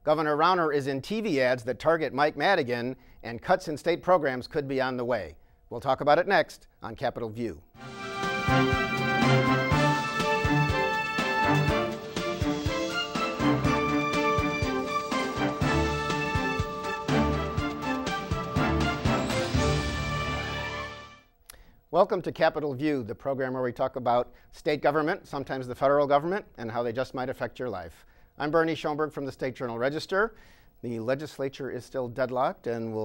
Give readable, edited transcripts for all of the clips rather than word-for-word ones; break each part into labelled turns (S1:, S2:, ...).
S1: Governor Rauner is in TV ads that target Mike Madigan, and cuts in state programs could be on the way. We'll talk about it next on Capitol View. Welcome to Capitol View, the program where we talk about state government, sometimes the federal government, and how they just might affect your life. I'm Bernie Schoenberg from the State Journal-Register. The legislature is still deadlocked, and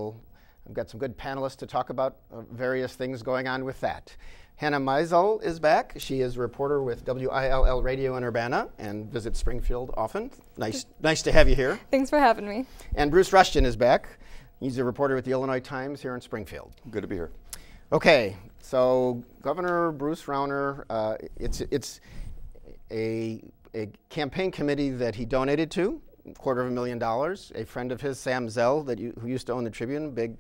S1: I've got some good panelists to talk about various things going on with that. Hannah Meisel is back. She is a reporter with WILL Radio in Urbana and visits Springfield often. Nice to have you here.
S2: Thanks for having me.
S1: And Bruce Rushton is back. He's a reporter with the Illinois Times here in Springfield.
S3: Good to be here.
S1: Okay, so Governor Bruce Rauner, it's a campaign committee that he donated to, $250,000. A friend of his, Sam Zell, who used to own the Tribune, big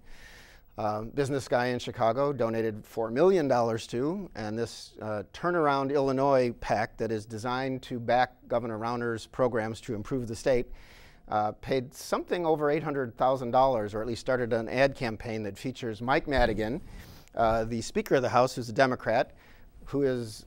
S1: business guy in Chicago, donated $4 million to, and this Turnaround Illinois PAC that is designed to back Governor Rauner's programs to improve the state paid something over $800,000, or at least started an ad campaign that features Mike Madigan, the Speaker of the House, who's a Democrat, who is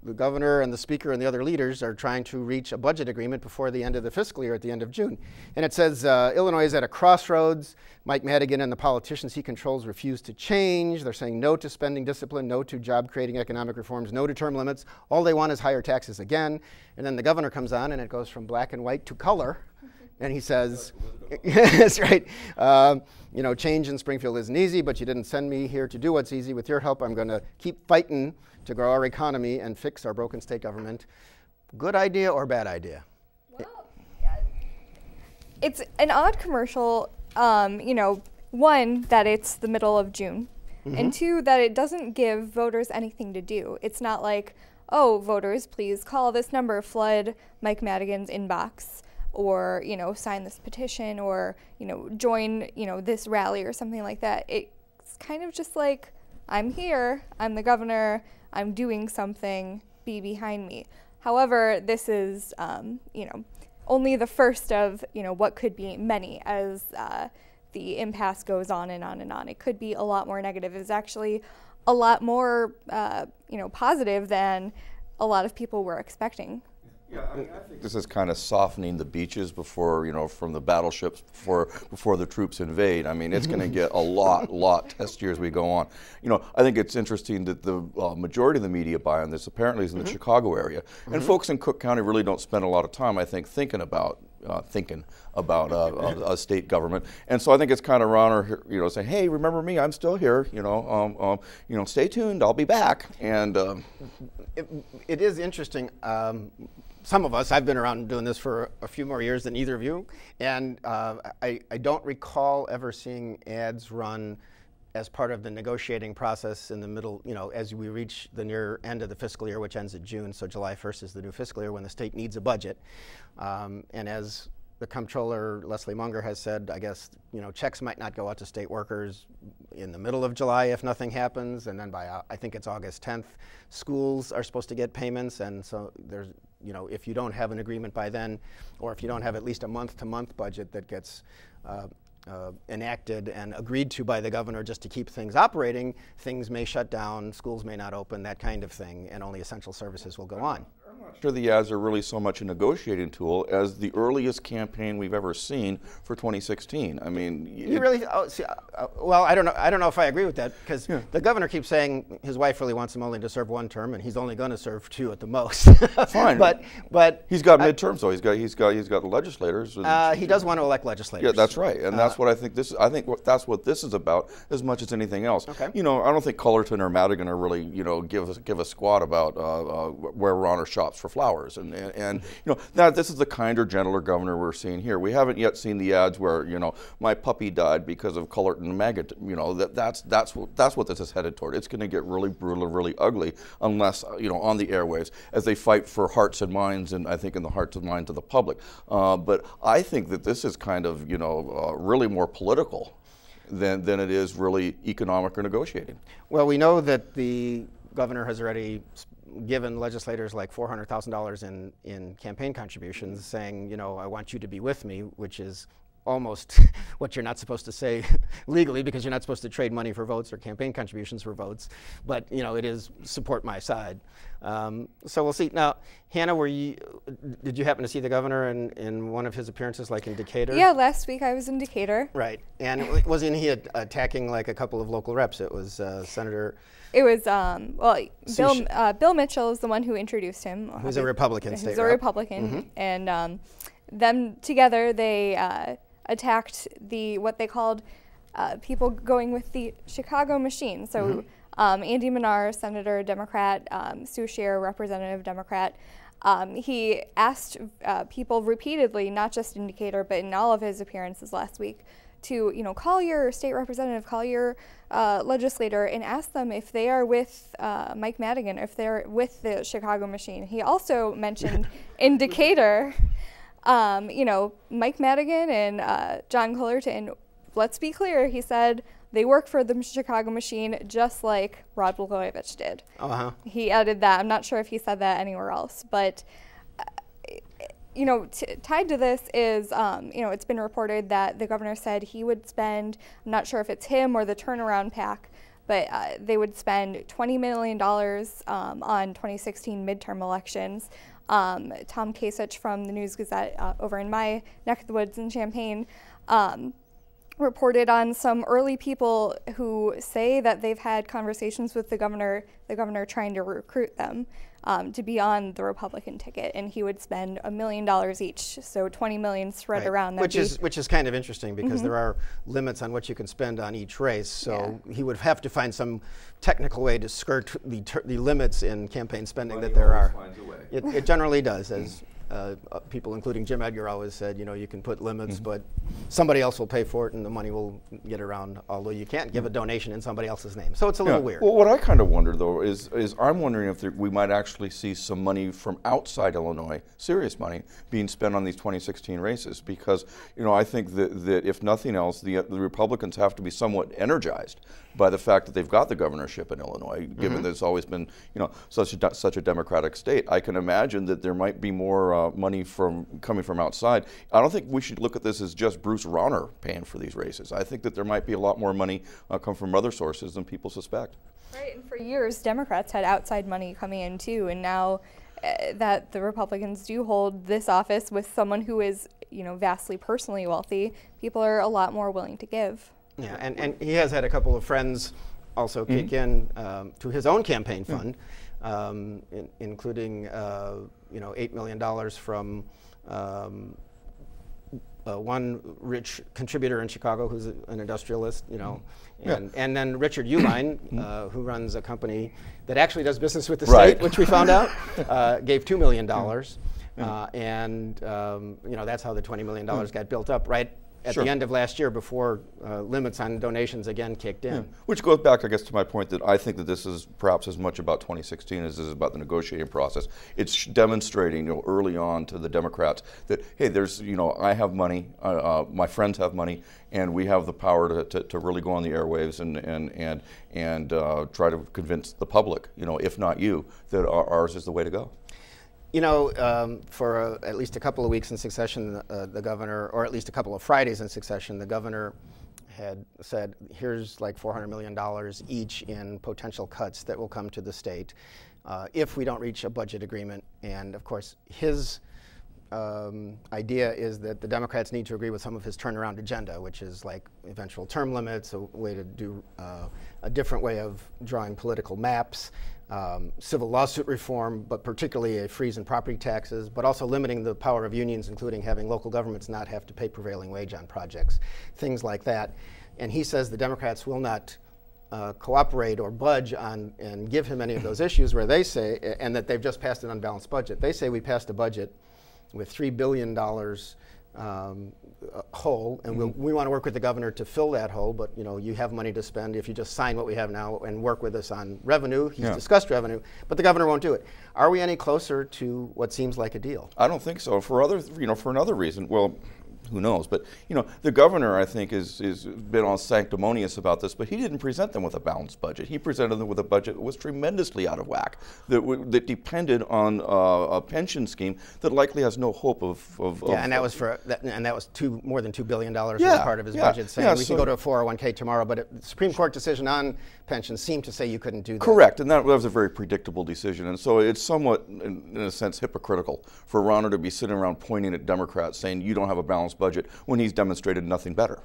S1: the governor and the speaker and the other leaders are trying to reach a budget agreement before the end of the fiscal year at the end of June. And it says Illinois is at a crossroads. Mike Madigan and the politicians he controls refuse to change. They're saying no to spending discipline, no to job-creating economic reforms, no to term limits. All they want is higher taxes again. And then the governor comes on and it goes from black and white to color. And he says, that's right, you know, change in Springfield isn't easy, but you didn't send me here to do what's easy. With your help, I'm going to keep fighting to grow our economy and fix our broken state government. Good idea or bad idea?
S2: Well, it's an odd commercial, you know, one, that it's the middle of June, and two, that it doesn't give voters anything to do. It's not like, oh, voters, please call this number, flood Mike Madigan's inbox, or, you know, sign this petition, or, you know, join, you know, this rally or something like that. It's kind of just like, I'm here, I'm the governor, I'm doing something, be behind me. However, this is, you know, only the first of, you know, what could be many as the impasse goes on and on and on. It could be a lot more negative. It's actually a lot more, you know, positive than a lot of people were expecting.
S3: Yeah, I think this is kind of softening the beaches before, you know, from the battleships before the troops invade. I mean, it's going to get a lot testier as we go on. You know, I think it's interesting that the majority of the media buy on this apparently is in the Chicago area, and folks in Cook County really don't spend a lot of time, I think, thinking about a state government. And so I think it's kind of Rauner, you know, saying, hey, remember me, I'm still here, you know, stay tuned, I'll be back. And
S1: it is interesting. Some of us, I've been around doing this for a few more years than either of you, and I don't recall ever seeing ads run as part of the negotiating process in the middle, you know, as we reach the near end of the fiscal year, which ends in June, so July 1st is the new fiscal year when the state needs a budget. And as the comptroller, Leslie Munger, has said, I guess, you know, checks might not go out to state workers in the middle of July if nothing happens, and then by, I think it's August 10th, schools are supposed to get payments, and so there's, you know, if you don't have an agreement by then, or if you don't have at least a month-to-month budget that gets enacted and agreed to by the governor just to keep things operating, things may shut down, schools may not open, that kind of thing, and only essential services will go on.
S3: I'm not sure the ads are really so much a negotiating tool as the earliest campaign we've ever seen for 2016. I mean,
S1: you really? Well, I don't know if I agree with that, because the governor keeps saying his wife really wants him only to serve one term, and he's only going to serve 2 at the most.
S3: Fine, but he's got midterms though. He's got the legislators.
S1: He does want to elect legislators.
S3: Yeah, that's right, and that's what I think this. I think that's what this is about as much as anything else.
S1: Okay.
S3: You know, I don't think Cullerton or Madigan are really, you know, give a squat about where Rauner shops for flowers, and you know, that this is the kinder, gentler governor we're seeing here. We haven't yet seen the ads where, you know, my puppy died because of Cullerton and Maggot. You know, that's what this is headed toward. It's going to get really brutal, really ugly, unless, you know, on the airwaves as they fight for hearts and minds, and I think in the hearts and minds of the public. But I think that this is kind of, you know, really more political than it is really economic or negotiating.
S1: Well, we know that the governor has already given legislators like $400,000 in campaign contributions, saying, you know, I want you to be with me, which is almost what you're not supposed to say legally, because you're not supposed to trade money for votes or campaign contributions for votes. But you know, it is support my side. So we'll see. Now, Hannah, did you happen to see the governor in one of his appearances, like in Decatur?
S2: Yeah, last week I was in Decatur.
S1: Right, and wasn't he attacking like a couple of local reps? It was Senator.
S2: It was Bill Mitchell is the one who introduced him.
S1: Who's a Republican state rep.
S2: He's a Republican, and them together they attacked what they called people going with the Chicago machine. So Andy Manar, Senator Democrat, Sue Scheer, Representative Democrat, he asked people repeatedly, not just in Decatur, but in all of his appearances last week, to call your state representative, call your legislator, and ask them if they are with Mike Madigan, if they're with the Chicago machine. He also mentioned in Decatur, Mike Madigan and John Cullerton, let's be clear, he said they work for the Chicago machine just like Rod Blagojevich did. He added that. I'm not sure if he said that anywhere else, but tied to this is, it's been reported that the governor said he would spend, I'm not sure if it's him or the turnaround PAC, but they would spend $20 million on 2016 midterm elections. Tom Kasich from the News Gazette over in my neck of the woods in Champaign reported on some early people who say that they've had conversations with the governor trying to recruit them to be on the Republican ticket, and he would spend $1 million each, so $20 million spread around.
S1: Which is kind of interesting, because there are limits on what you can spend on each race, so he would have to find some technical way to skirt the limits in campaign spending that there are. It generally does, as people, including Jim Edgar, always said, you can put limits, but somebody else will pay for it and the money will get around, although you can't give a donation in somebody else's name. So it's a little weird.
S3: Well, what I kind of wonder, though, is I'm wondering if we might actually see some money from outside Illinois, serious money, being spent on these 2016 races, because, I think that if nothing else, the Republicans have to be somewhat energized by the fact that they've got the governorship in Illinois, given that it's always been, such a Democratic state. I can imagine that there might be more money coming from outside. I don't think we should look at this as just Bruce Rauner paying for these races. I think that there might be a lot more money come from other sources than people suspect.
S2: Right, and for years, Democrats had outside money coming in too, and now that the Republicans do hold this office with someone who is, vastly personally wealthy, people are a lot more willing to give.
S1: Yeah, and he has had a couple of friends also kick in to his own campaign fund, including $8 million from one rich contributor in Chicago who's an industrialist, and then Richard Uline, who runs a company that actually does business with the state, which we found out, gave $2 million, and that's how the $20 million got built up, right at the end of last year, before limits on donations again kicked in.
S3: Which goes back, I guess, to my point that I think that this is perhaps as much about 2016 as it is about the negotiating process. It's demonstrating, early on to the Democrats that, hey, there's, I have money, my friends have money, and we have the power to really go on the airwaves and try to convince the public, if not you, that ours is the way to go.
S1: For at least a couple of weeks in succession, the governor, or at least a couple of Fridays in succession, the governor had said, here's like $400 million each in potential cuts that will come to the state if we don't reach a budget agreement. And of course, his idea is that the Democrats need to agree with some of his turnaround agenda, which is like eventual term limits, a way to do a different way of drawing political maps, civil lawsuit reform, but particularly a freeze in property taxes, but also limiting the power of unions, including having local governments not have to pay prevailing wage on projects, things like that. And he says the Democrats will not cooperate or budge on and give him any of those issues, where they say, and that they've just passed an unbalanced budget. They say we passed a budget with $3 billion hole, and we want to work with the governor to fill that hole, but you have money to spend if you just sign what we have now and work with us on revenue. He's discussed revenue, but the governor won't do it. Are we any closer to what seems like a deal?
S3: I don't think so. For another reason, well, who knows? But the governor, I think, is been all sanctimonious about this, but he didn't present them with a balanced budget. He presented them with a budget that was tremendously out of whack, that depended on a pension scheme that likely has no hope of
S1: yeah, and that was more than $2 billion was part of his budget, saying we can go to a 401k tomorrow, but the Supreme Court decision on pensions seemed to say you couldn't do that.
S3: Correct, and that was a very predictable decision, and so it's somewhat, in a sense, hypocritical for Rauner to be sitting around pointing at Democrats saying you don't have a balanced budget when he's demonstrated nothing better.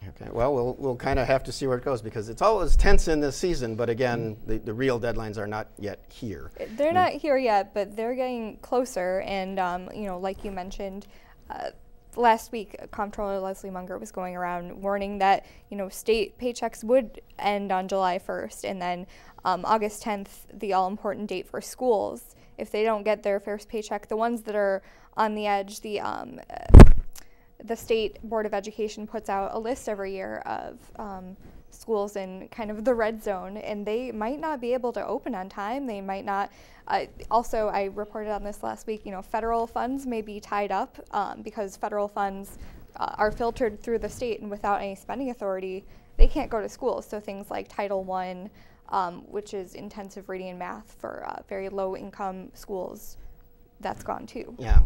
S1: Okay, well, we'll kind of have to see where it goes, because it's always tense in this season, but again, the real deadlines are not yet here.
S2: They're not here yet, but they're getting closer, and like you mentioned, last week, Comptroller Leslie Munger was going around warning that state paychecks would end on July 1st, and then August 10th, the all-important date for schools. If they don't get their first paycheck, the ones that are on the edge, the State Board of Education puts out a list every year of schools in kind of the red zone, and they might not be able to open on time. They might not. Also, I reported on this last week, federal funds may be tied up because federal funds are filtered through the state, and without any spending authority, they can't go to schools. So things like Title I, which is intensive reading and math for very low-income schools, that's gone too.
S1: Yeah,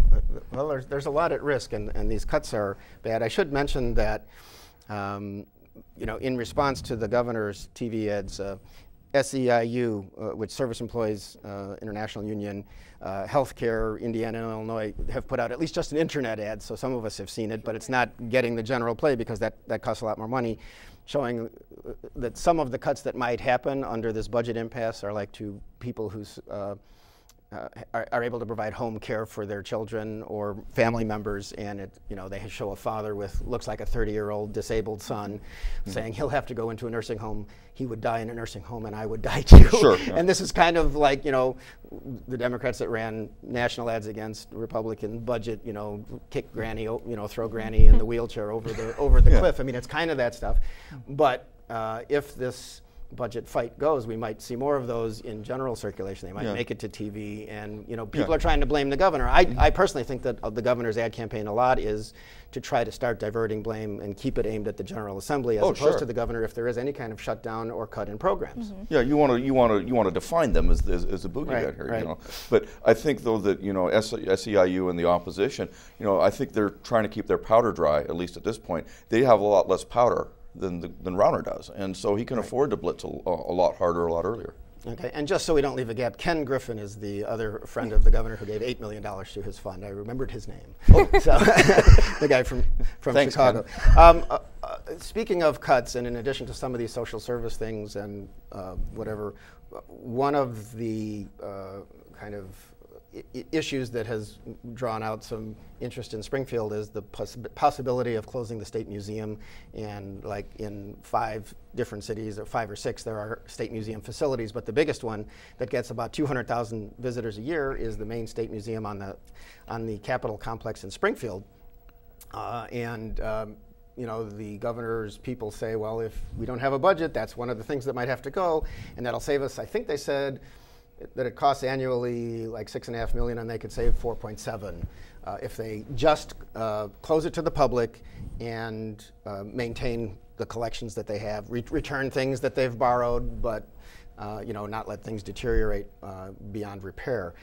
S1: well, there's a lot at risk, and these cuts are bad. I should mention that, in response to the governor's TV ads, SEIU, which Service Employees International Union, Healthcare, Indiana and Illinois, have put out at least just an internet ad, so some of us have seen it, but it's not getting the general play because that costs a lot more money, showing that some of the cuts that might happen under this budget impasse are like to people who's are able to provide home care for their children or family members, and they show a father with looks like a 30-year-old disabled son saying he'll have to go into a nursing home. He would die in a nursing home, and I would die too.
S3: Sure.
S1: And this is kind of like the Democrats that ran national ads against Republican budget. Kick Granny, throw Granny in the wheelchair over the cliff. I mean, it's kind of that stuff. But if this budget fight goes, we might see more of those in general circulation. They might make it to TV, and people are trying to blame the governor. I personally think that the governor's ad campaign a lot is to try to start diverting blame and keep it aimed at the General Assembly as opposed to the governor if there is any kind of shutdown or cut in programs.
S3: Yeah, you want to define them as a boogeyman here.
S1: Right.
S3: But I think though that SEIU and the opposition, I think they're trying to keep their powder dry, at least at this point. They have a lot less powder than Rauner does, and so he can afford to blitz a lot harder, a lot earlier.
S1: Okay, and just so we don't leave a gap, Ken Griffin is the other friend of the governor who gave $8 million to his fund. I remembered his name. So, the guy from
S3: Thanks,
S1: Chicago. Speaking of cuts, and in addition to some of these social service things and whatever, one of the kind of issues that has drawn out some interest in Springfield is the possibility of closing the State Museum, and like in 5 different cities, or 5 or 6, there are State Museum facilities, but the biggest one that gets about 200,000 visitors a year is the main State Museum on the Capitol complex in Springfield. The governor's people say, well, if we don't have a budget, that's one of the things that might have to go, and that'll save us, I think they said, that it costs annually like $6.5 million, and they could save 4.7 if they just close it to the public and maintain the collections that they have, return things that they've borrowed, but not let things deteriorate beyond repair.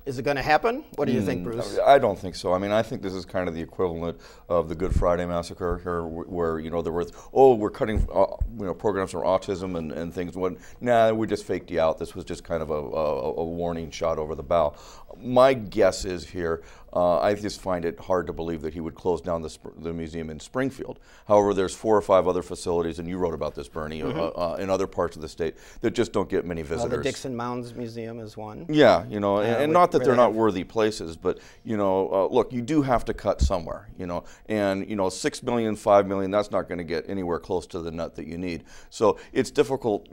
S1: Is it going to happen? What do you think, Bruce?
S3: I don't think so. I mean, I think this is kind of the equivalent of the Good Friday Massacre, here, where there was, we're cutting programs for autism and things. Nah, we just faked you out. This was just kind of a warning shot over the bow. My guess is here, I just find it hard to believe that he would close down the museum in Springfield. However, there's 4 or 5 other facilities, and you wrote about this, Bernie, in other parts of the state that just don't get many visitors.
S1: The Dixon Mounds Museum is one.
S3: Yeah, and not that they're not worthy places, but look, you do have to cut somewhere, and $6 million, $5 million, that's not going to get anywhere close to the nut that you need. So it's difficult,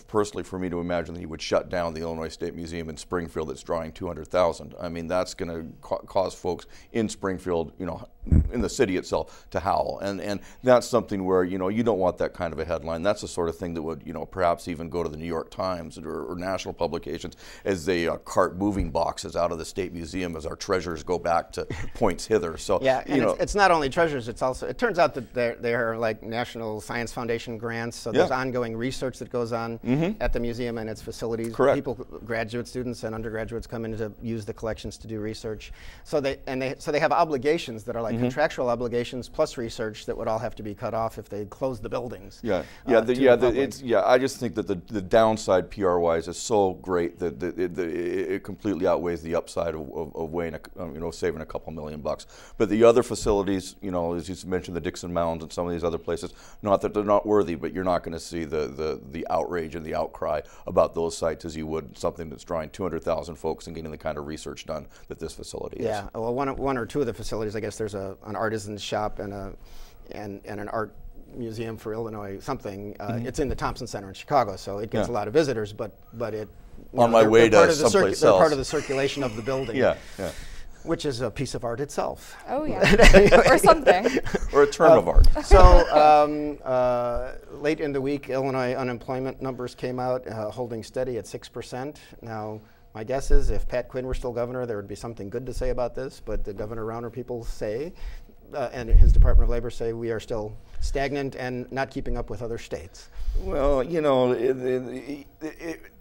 S3: personally, for me to imagine that he would shut down the Illinois State Museum in Springfield that's drawing 200,000. I mean, that's going to cause cause folks in Springfield, you know, in the city itself to howl. And that's something where, you know, you don't want that kind of a headline. That's the sort of thing that would, you know, perhaps even go to the New York Times or national publications as they cart moving boxes out of the State Museum as our treasures go back to points hither. So,
S1: yeah, and
S3: you know,
S1: it's not only treasures, it's also, it turns out that there are like National Science Foundation grants, so there's ongoing research that goes on at the museum and its facilities.
S3: Correct.
S1: People, graduate students and undergraduates come in to use the collections to do research. So they have obligations that are like contractual obligations plus research that would all have to be cut off if they closed the buildings.
S3: I just think that the downside PR-wise is so great that it completely outweighs the upside of weighing, you know, saving a couple $1,000,000. But the other facilities, you know, as you mentioned, the Dixon Mounds and some of these other places, not that they're not worthy, but you're not going to see the outrage and the outcry about those sites as you would something that's drawing 200,000 folks and getting the kind of research done that this facility is.
S1: Yeah, well, one or two of the facilities, I guess there's an artisan's shop and an art museum for Illinois something. It's in the Thompson Center in Chicago, so it gets a lot of visitors, but it
S3: on my way to someplace else.
S1: They're part of the circulation of the building.
S3: Yeah.
S1: Which is a piece of art itself.
S2: Oh yeah, or something.
S3: Or a term of art.
S1: So late in the week, Illinois unemployment numbers came out, holding steady at 6%. Now, my guess is if Pat Quinn were still governor, there would be something good to say about this, but the Governor Rauner people say, and his Department of Labor say, we are still stagnant and not keeping up with other states.
S3: Well, you know,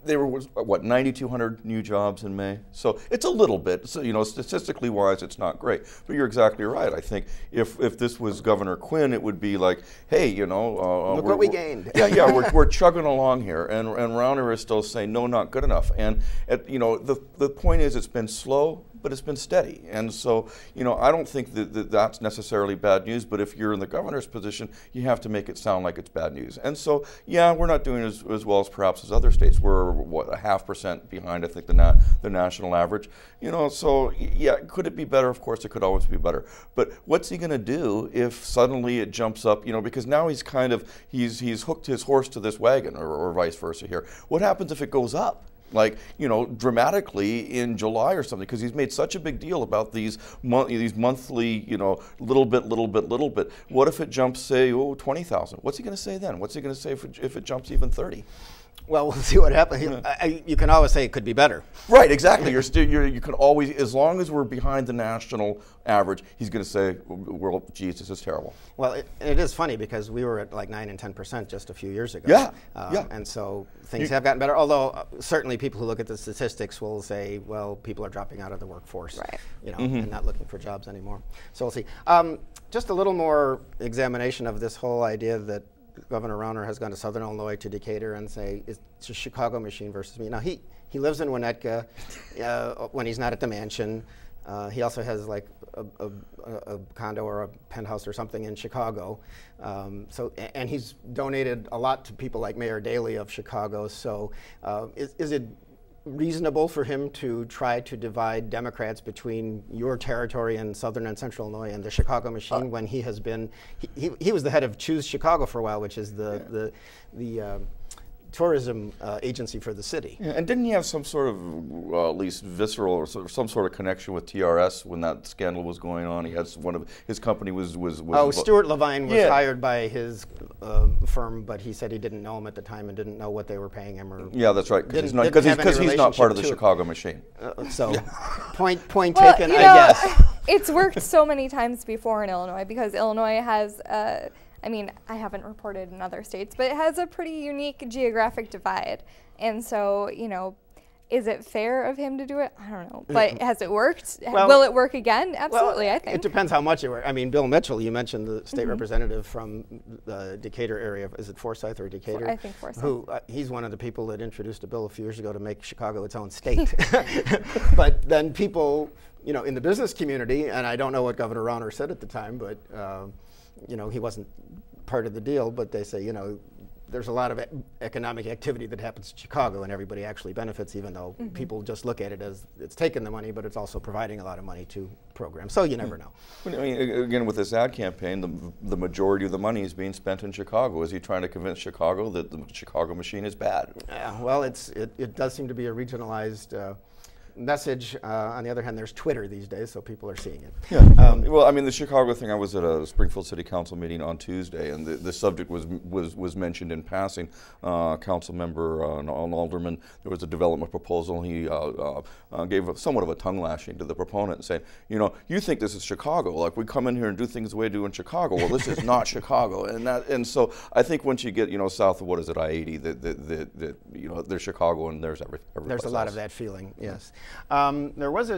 S3: there was, what, 9,200 new jobs in May? So it's a little bit. So, you know, statistically wise, it's not great. But you're exactly right. I think if this was Governor Quinn, it would be like, hey, you know.
S1: Look what we gained.
S3: We're chugging along here. And Rauner is still saying, no, not good enough. And, you know, the point is it's been slow, but it's been steady. And so, you know, I don't think that that's necessarily bad news, but if you're in the governor's position, you have to make it sound like it's bad news. And so, yeah, we're not doing as well as perhaps as other states. We're, what, 0.5% behind, I think, the national average. You know, so, yeah, could it be better? Of course, it could always be better. But what's he going to do if suddenly it jumps up, you know, because now he's kind of, he's hooked his horse to this wagon or vice versa here. What happens if it goes up? Like, you know, dramatically in July or something, because he's made such a big deal about these monthly, you know, little bit. What if it jumps, say, 20,000? What's he going to say then? What's he going to say if it jumps even 30?
S1: Well, we'll see what happens. You can always say it could be better.
S3: Right, exactly. You can always, as long as we're behind the national average, he's going to say, well, geez, this is terrible.
S1: Well, it is funny because we were at like 9 and 10% just a few years ago.
S3: Yeah.
S1: And so things have gotten better, although certainly people who look at the statistics will say, well, people are dropping out of the workforce,
S2: right,
S1: you know, and not looking for jobs anymore. So we'll see. Just a little more examination of this whole idea that Governor Rauner has gone to Southern Illinois, to Decatur, and say it's a Chicago machine versus me. Now he lives in Winnetka when he's not at the mansion. He also has like a condo or a penthouse or something in Chicago. And he's donated a lot to people like Mayor Daley of Chicago. So is it reasonable for him to try to divide Democrats between your territory in Southern and Central Illinois and the Chicago machine when he has been, he was the head of Choose Chicago for a while, which is the tourism agency for the city.
S3: Yeah, and didn't he have some sort of, at least visceral or some sort of connection with TRS when that scandal was going on? He had one of his company was
S1: Stuart Levine was hired by his firm, but he said he didn't know him at the time and didn't know what they were paying him. Or
S3: yeah, that's right. Because he's not part of the Chicago machine.
S1: Point
S2: well,
S1: taken,
S2: you know,
S1: I guess.
S2: It's worked so many times before in Illinois because Illinois has. I mean, I haven't reported in other states, but it has a pretty unique geographic divide. And so, you know, is it fair of him to do it? I don't know. But has it worked? Well, will it work again? Absolutely,
S1: well,
S2: I think.
S1: It depends how much it works. I mean, Bill Mitchell, you mentioned the state representative from the Decatur area. Is it Forsyth or Decatur?
S2: I think Forsyth.
S1: Who, he's one of the people that introduced a bill a few years ago to make Chicago its own state. But then people, you know, in the business community, and I don't know what Governor Rauner said at the time, but you know, he wasn't part of the deal, but they say, you know, there's a lot of economic activity that happens in Chicago and everybody actually benefits, even though people just look at it as it's taking the money, but it's also providing a lot of money to programs. So you never know.
S3: I mean, again, with this ad campaign, the majority of the money is being spent in Chicago. Is he trying to convince Chicago that the Chicago machine is bad?
S1: Well, it does seem to be a regionalized message. On the other hand, there's Twitter these days, so people are seeing it.
S3: Yeah. Well, I mean, the Chicago thing, I was at a Springfield City Council meeting on Tuesday, and the subject was mentioned in passing. Council member, an alderman, there was a development proposal. He gave somewhat of a tongue lashing to the proponent, saying, you know, you think this is Chicago, like we come in here and do things the way we do in Chicago. Well, this is not Chicago, and so I think once you get, you know, south of what is it, I-80, that you know, there's Chicago and there's everybody.
S1: There's a lot of that feeling, yes. There was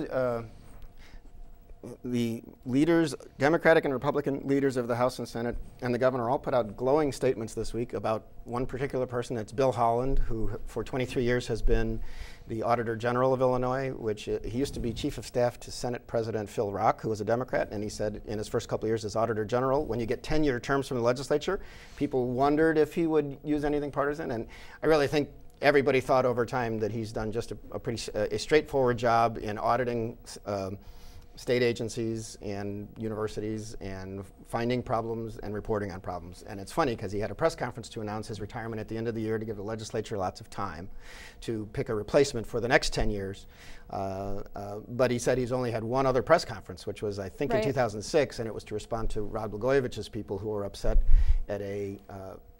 S1: the leaders, Democratic and Republican leaders of the House and Senate and the governor all put out glowing statements this week about one particular person. That's Bill Holland, who for 23 years has been the Auditor General of Illinois, which he used to be Chief of Staff to Senate President Phil Rock, who was a Democrat, and he said in his first couple of years as Auditor General, when you get 10-year terms from the legislature, people wondered if he would use anything partisan, and I really think everybody thought over time that he's done just a pretty straightforward job in auditing state agencies and universities and finding problems and reporting on problems. And it's funny because he had a press conference to announce his retirement at the end of the year to give the legislature lots of time to pick a replacement for the next 10 years. But he said he's only had one other press conference, which was, I think, in 2006, and it was to respond to Rod Blagojevich's people who were upset at a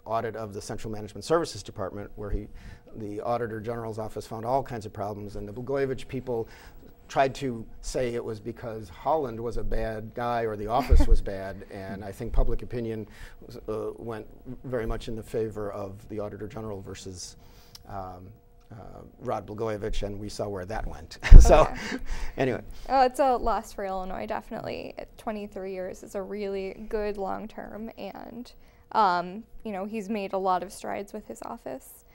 S1: audit of the Central Management Services Department, where the Auditor General's office found all kinds of problems, and the Blagojevich people tried to say it was because Holland was a bad guy or the office was bad, and I think public opinion went very much in the favor of the Auditor General versus Rod Blagojevich, and we saw where that went. So, anyway.
S2: Oh, it's a loss for Illinois, definitely. 23 years is a really good long term, and you know, he's made a lot of strides with his office.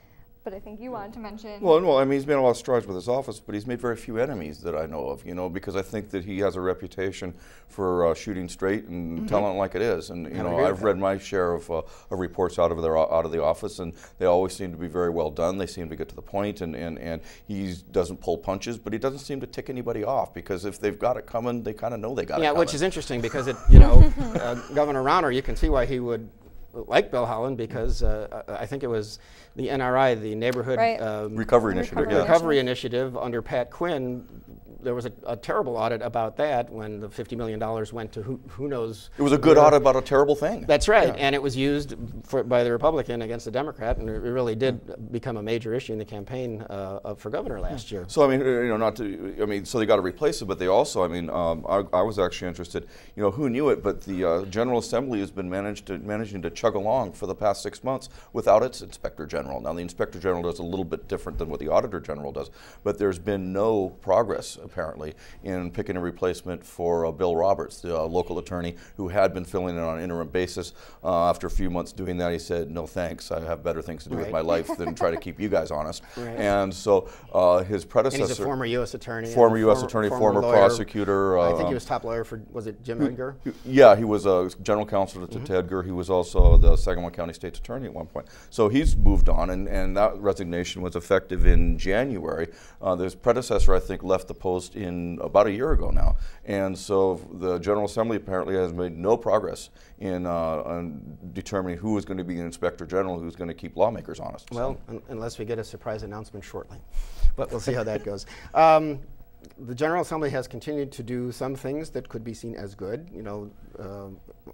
S2: But I think you wanted to mention.
S3: Well, no, I mean, he's made a lot of strides with his office, but he's made very few enemies that I know of, you know, because I think that he has a reputation for shooting straight and telling it like it is. And, you know, I've read my share of reports out of the office, and they always seem to be very well done. They seem to get to the point, and he doesn't pull punches, but he doesn't seem to tick anybody off, because if they've got it coming, they kind of know they got it coming.
S1: Yeah, which is interesting because, you know, Governor Rauner, you can see why he would like Bill Holland, because I think it was the NRI, the Neighborhood
S3: Recovery Initiative.
S1: Recovery Initiative under Pat Quinn. There was a terrible audit about that when the $50 million went to who knows. It
S3: was a good audit about a terrible thing.
S1: That's right, and it was used by the Republican against the Democrat, and it really did become a major issue in the campaign for governor last year.
S3: So I mean, you know, so they got to replace it, but they also, I mean, I was actually interested. You know, who knew it? But the General Assembly has been managing to chug along for the past 6 months without its Inspector General. Now the Inspector General does a little bit different than what the Auditor General does, but there's been no progress apparently in picking a replacement for Bill Roberts, the local attorney who had been filling in on an interim basis. After a few months doing that, he said, no thanks, I have better things to do with my life than try to keep you guys honest. And so his predecessor—
S1: And he's a former U.S. attorney.
S3: Former U.S. attorney, former prosecutor.
S1: I think he was top lawyer for, was it Jim Edgar?
S3: Yeah, he was a general counsel to Edgar. He was also the Sangamon County State's attorney at one point. So he's moved on, and that resignation was effective in January. His predecessor, I think, left the post in about a year ago now, and so the General Assembly apparently has made no progress in determining who is going to be an Inspector General, who's going to keep lawmakers honest.
S1: Well, unless we get a surprise announcement shortly, but we'll see how that goes. The General Assembly has continued to do some things that could be seen as good. You know,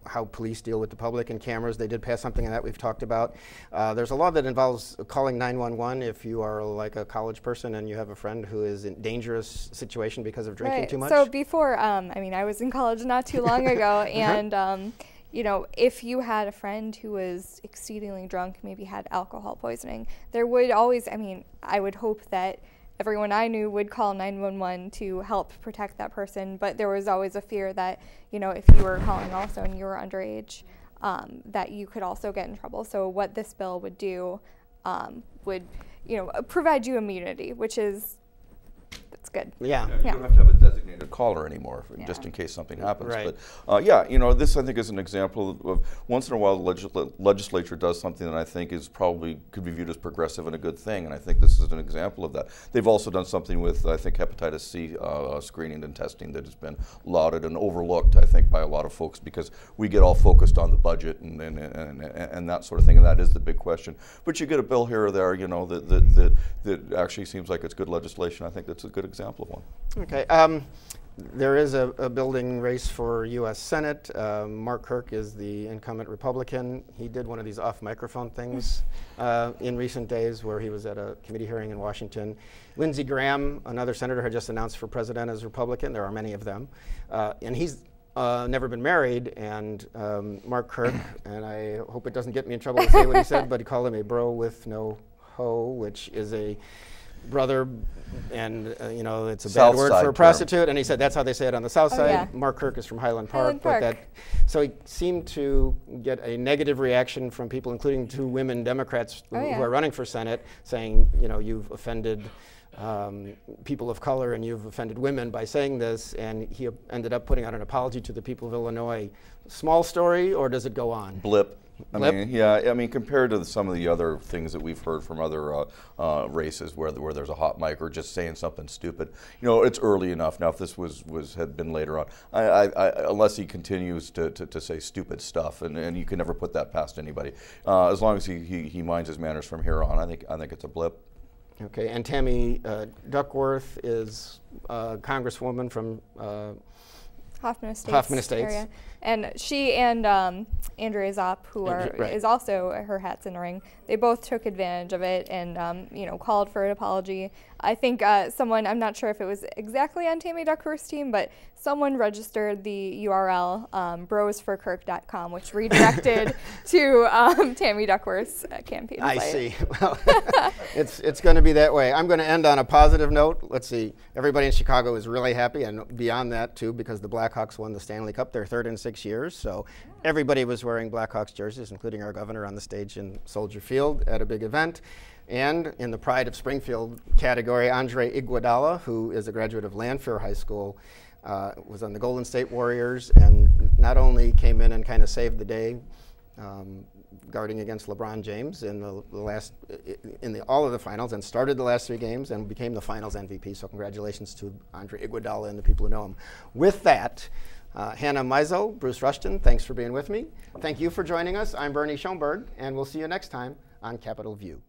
S1: how police deal with the public and cameras. They did pass something on that we've talked about. There's a law that involves calling 911 if you are like a college person and you have a friend who is in a dangerous situation because of drinking too much.
S2: So before, I mean, I was in college not too long ago, and you know, if you had a friend who was exceedingly drunk, maybe had alcohol poisoning, there would always, I mean, I would hope that everyone I knew would call 911 to help protect that person, but there was always a fear that, you know, if you were calling also and you were underage, that you could also get in trouble. So what this bill would do would, you know, provide you immunity, which is, that's good.
S1: Yeah.
S3: You don't have to have a designated caller anymore, just in case something happens.
S1: Right.
S3: But yeah, you know, this I think is an example of once in a while the legislature does something that I think is probably could be viewed as progressive and a good thing, and I think this is an example of that. They've also done something with, I think, hepatitis C screening and testing that has been lauded and overlooked, I think, by a lot of folks, because we get all focused on the budget and that sort of thing, and that is the big question. But you get a bill here or there, you know, that actually seems like it's good legislation. I think that's a good example of one.
S1: Okay. There is a building race for U.S. Senate. Mark Kirk is the incumbent Republican. He did one of these off-microphone things in recent days where he was at a committee hearing in Washington. Lindsey Graham, another senator, had just announced for president as Republican. There are many of them. And he's never been married. And Mark Kirk, and I hope it doesn't get me in trouble to say what he said, but he called him a bro with no hoe, which is a brother, and you know, it's a bad word for a prostitute, and he said that's how they say it on the South Side.
S2: Yeah.
S1: Mark Kirk is from Highland Park. So he seemed to get a negative reaction from people, including 2 women Democrats who are running for Senate, saying, you know, you've offended people of color and you've offended women by saying this, and he ended up putting out an apology to the people of Illinois. Small story, or does it go on?
S3: Blip. I mean, yeah. I mean, compared to some of the other things that we've heard from other races where there's a hot mic or just saying something stupid, you know, it's early enough now. If this had been later on, unless he continues to say stupid stuff, and you can never put that past anybody. As long as he minds his manners from here on, I think it's a blip.
S1: Okay, and Tammy Duckworth is a congresswoman from
S2: Hoffman Estates area. And she and Andrea Zopp, who is also her hat's in the ring, they both took advantage of it and you know, called for an apology. I think someone, I'm not sure if it was exactly on Tammy Duckworth's team, but someone registered the URL brosforkirk.com, which redirected to Tammy Duckworth's campaign site.
S1: I see. Well, it's going to be that way. I'm going to end on a positive note. Let's see. Everybody in Chicago is really happy, and beyond that too, because the Blackhawks won the Stanley Cup. They're 3rd in 6 years, so everybody was wearing Blackhawks jerseys, including our governor on the stage in Soldier Field at a big event. And in the Pride of Springfield category, Andre Iguodala, who is a graduate of Lanphier High School, was on the Golden State Warriors, and not only came in and kind of saved the day, guarding against LeBron James in all of the finals, and started the last 3 games and became the Finals MVP. So congratulations to Andre Iguodala and the people who know him. With that, Hannah Meisel, Bruce Rushton, thanks for being with me. Thank you for joining us. I'm Bernie Schoenberg, and we'll see you next time on Capitol View.